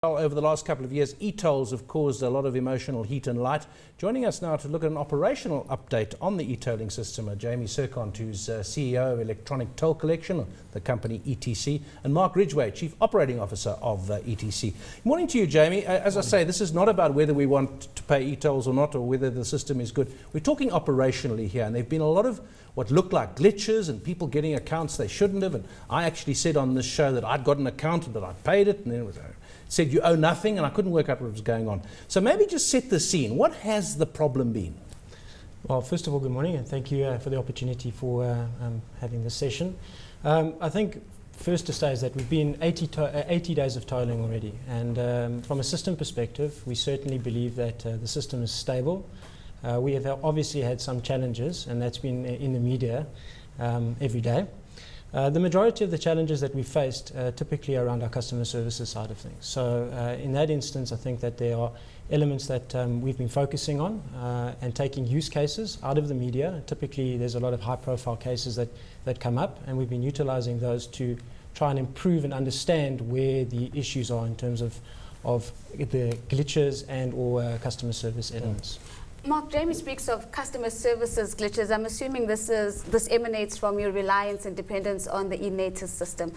Well, over the last couple of years, e-tolls have caused a lot of emotional heat and light. Joining us now to look at an operational update on the e-tolling system are Jamie Surkont, who's CEO of Electronic Toll Collection, the company ETC, and Mark Ridgway, Chief Operating Officer of ETC. Good morning to you, Jamie. As I say, this is not about whether we want to pay e-tolls or not, or whether the system is good. We're talking operationally here, and there have been a lot of what looked like glitches and people getting accounts they shouldn't have. And I actually said on this show that I'd got an account and that I'd paid it, and then it was said you owe nothing, and I couldn't work out what was going on. So maybe just set the scene. What has the problem been? Well, first of all, good morning, and thank you for the opportunity for having this session. I think first to say is that we've been 80 days of tolling already, and from a system perspective, we certainly believe that the system is stable. We have obviously had some challenges, and that's been in the media every day. The majority of the challenges that we faced typically around our customer services side of things. So in that instance, I think that there are elements that we've been focusing on and taking use cases out of the media. Typically, there's a lot of high-profile cases that come up, and we've been utilizing those to try and improve and understand where the issues are in terms of the glitches and or customer service elements. Mark, Jamie speaks of customer services glitches. I'm assuming this emanates from your reliance and dependence on the eNaTIS system.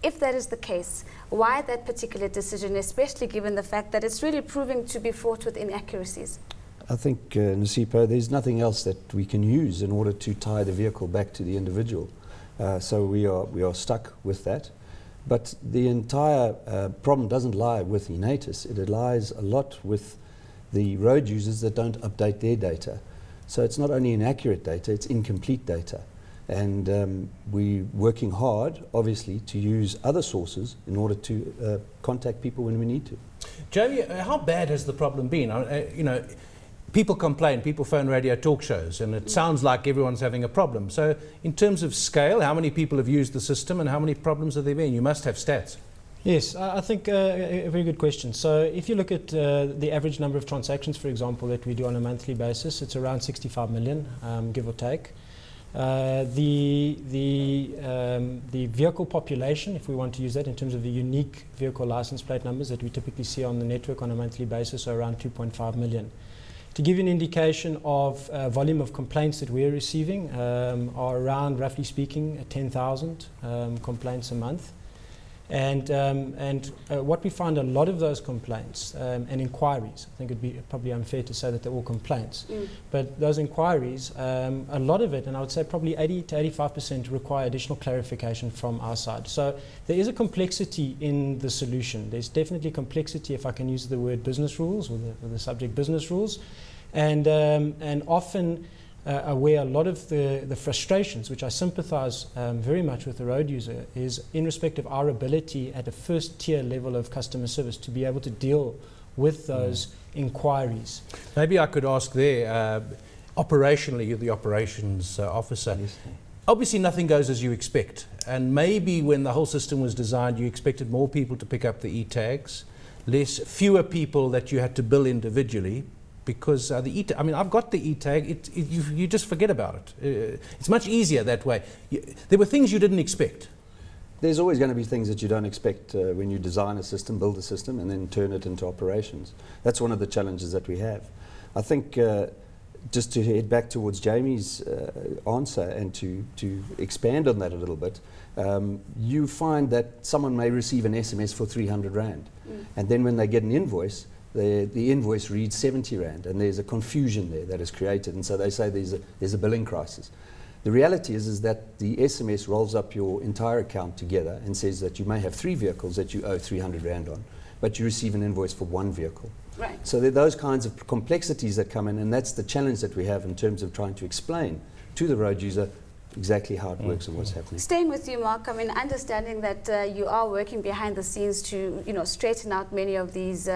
If that is the case, why that particular decision, especially given the fact that it's really proving to be fraught with inaccuracies? I think, Nasipa, there's nothing else that we can use in order to tie the vehicle back to the individual. So we are stuck with that. But the entire problem doesn't lie with eNaTIS. It lies a lot with the road users that don't update their data. So it's not only inaccurate data, it's incomplete data. And we're working hard, obviously, to use other sources in order to contact people when we need to. Jamie, how bad has the problem been? You know, people complain, people phone radio talk shows, and it sounds like everyone's having a problem. So in terms of scale, how many people have used the system and how many problems have there been? You must have stats. Yes, I think a very good question. So if you look at the average number of transactions, for example, that we do on a monthly basis, it's around 65 million, give or take. The vehicle population, if we want to use that in terms of the unique vehicle license plate numbers that we typically see on the network on a monthly basis, are around 2.5 million. To give you an indication of volume of complaints that we're receiving, are around, roughly speaking, 10,000 complaints a month. And what we find, a lot of those complaints and inquiries, I think it'd be probably unfair to say that they're all complaints, but those inquiries, a lot of it, and I would say probably 80 to 85% require additional clarification from our side. So there is a complexity in the solution. There's definitely complexity, if I can use the word business rules, or the subject business rules, and often where a lot of the frustrations, which I sympathize very much with the road user, is in respect of our ability at a first tier level of customer service to be able to deal with those inquiries. Maybe I could ask there, operationally, you're the operations officer. Yes. Obviously nothing goes as you expect, and maybe when the whole system was designed you expected more people to pick up the e-tags, fewer people that you had to bill individually. Because the e-tag, I mean, I've got the e-tag, you just forget about it. It's much easier that way. There were things you didn't expect. There's always going to be things that you don't expect when you design a system, build a system, and then turn it into operations. That's one of the challenges that we have. I think just to head back towards Jamie's answer and to expand on that a little bit, you find that someone may receive an SMS for 300 Rand. And then when they get an invoice, the invoice reads 70 Rand, and there's a confusion there that is created, and so they say there's a billing crisis. The reality is that the SMS rolls up your entire account together and says that you may have 3 vehicles that you owe 300 Rand on, but you receive an invoice for 1 vehicle. Right. So there are those kinds of complexities that come in, and that's the challenge that we have in terms of trying to explain to the road user exactly how it works and what's happening. Staying with you, Mark, I mean, understanding that you are working behind the scenes to, straighten out many of these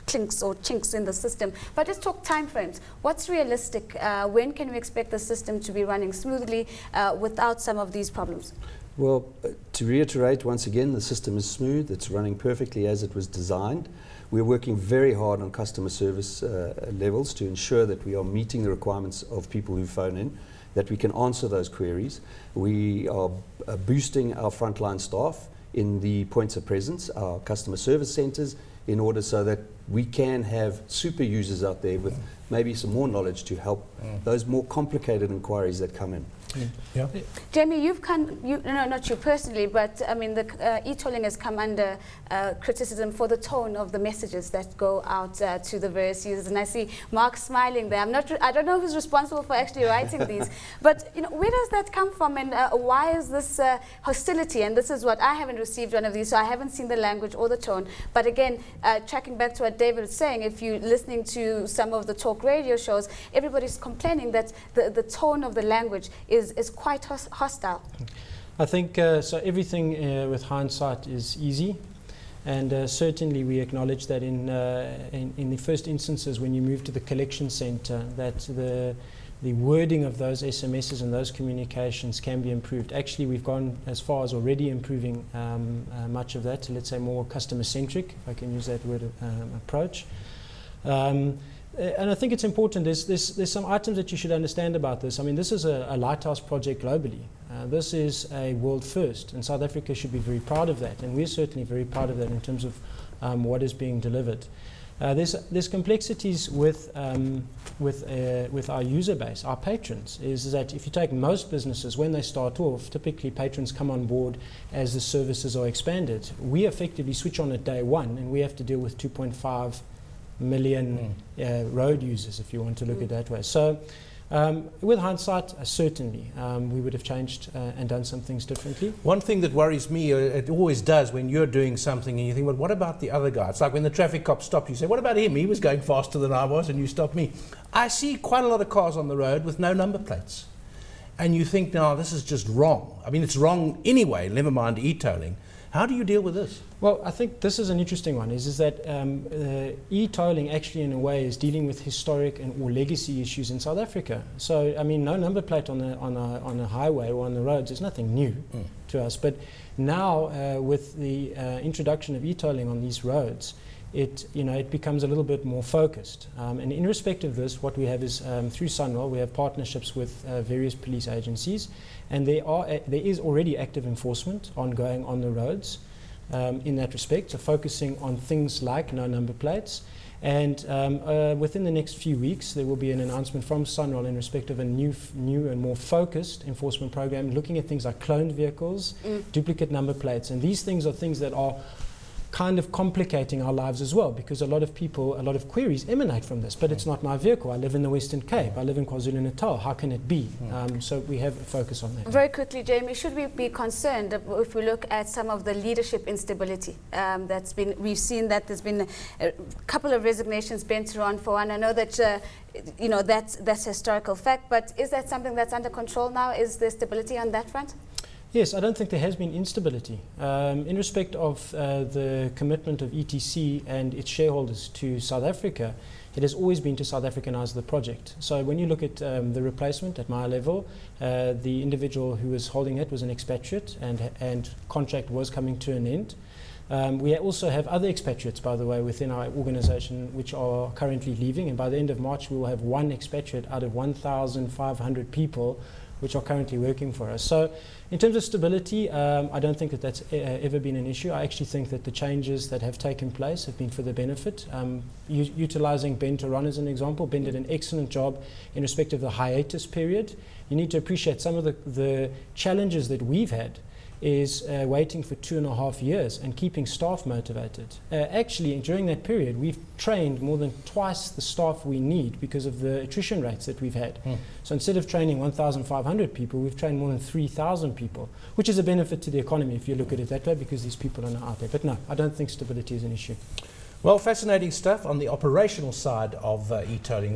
clinks or chinks in the system. But let's talk timeframes. What's realistic? When can we expect the system to be running smoothly without some of these problems? Well, to reiterate once again, the system is smooth. It's running perfectly as it was designed. We're working very hard on customer service levels to ensure that we are meeting the requirements of people who phone in, that we can answer those queries. We are boosting our frontline staff in the points of presence, our customer service centres, in order so that we can have super users out there with maybe some more knowledge to help those more complicated inquiries that come in. Yeah. Jamie, no, not you personally, but I mean, the e-tolling has come under criticism for the tone of the messages that go out to the various users. And I see Mark smiling there. I don't know who's responsible for actually writing these, but where does that come from, and why is this hostility? And this is what I haven't received one of these, so I haven't seen the language or the tone. But again, tracking back to what David was saying, if you're listening to some of the talk radio shows, everybody's complaining that the tone of the language is quite hostile. I think so. Everything with hindsight is easy, and certainly we acknowledge that in the first instances when you move to the collection centre, that the wording of those SMSs and those communications can be improved. Actually, we've gone as far as already improving much of that to, let's say, more customer-centric, if I can use that word, approach. And I think it's important, there's some items that you should understand about this. I mean, this is a lighthouse project globally. This is a world first, and South Africa should be very proud of that, and we're certainly very proud of that in terms of what is being delivered. There's complexities with our user base, our patrons, is that if you take most businesses, when they start off, typically patrons come on board as the services are expanded. We effectively switch on at day one, and we have to deal with 2.5 million road users, if you want to look at it that way. So with hindsight, certainly we would have changed and done some things differently. One thing that worries me, it always does when you're doing something and you think, well, what about the other guy? It's like when the traffic cops stop, you say, what about him? He was going faster than I was and you stopped me. I see quite a lot of cars on the road with no number plates. And you think, no, this is just wrong. I mean, it's wrong anyway, never mind e-tolling. How do you deal with this? Well, I think this is an interesting one, is that e-tolling actually in a way is dealing with historic or legacy issues in South Africa. So, I mean, no number plate on a highway or on the roads is nothing new to us. But now with the introduction of e-tolling on these roads, it becomes a little bit more focused. And in respect of this, what we have is through Sunwell, we have partnerships with various police agencies, and there is already active enforcement ongoing on the roads in that respect, so focusing on things like no number plates. And within the next few weeks, there will be an announcement from Sunwell in respect of a new and more focused enforcement program, looking at things like cloned vehicles, duplicate number plates, and these things are things that are kind of complicating our lives as well, because a lot of queries emanate from this. But it's not my vehicle. I live in the Western Cape. I live in KwaZulu-Natal. How can it be? So we have a focus on that. Very quickly, Jamie, should we be concerned if we look at some of the leadership instability we've seen that there's been a couple of resignations, Bent around for one. I know that that's historical fact, but is that something that's under control now? Is there stability on that front? Yes, I don't think there has been instability. In respect of the commitment of ETC and its shareholders to South Africa, it has always been to South Africanize the project. So when you look at the replacement at my level, the individual who was holding it was an expatriate, and contract was coming to an end. We also have other expatriates, by the way, within our organization which are currently leaving, and by the end of March we will have one expatriate out of 1,500 people which are currently working for us. So in terms of stability, I don't think that that's ever been an issue. I actually think that the changes that have taken place have been for the benefit. Utilizing Ben Taron as an example, Ben did an excellent job in respect of the hiatus period. You need to appreciate some of the challenges that we've had is waiting for 2.5 years and keeping staff motivated. Actually, during that period, we've trained more than twice the staff we need because of the attrition rates that we've had. So instead of training 1,500 people, we've trained more than 3,000 people, which is a benefit to the economy if you look at it that way, because these people are now out there. But no, I don't think stability is an issue. Well, fascinating stuff on the operational side of e-tolling.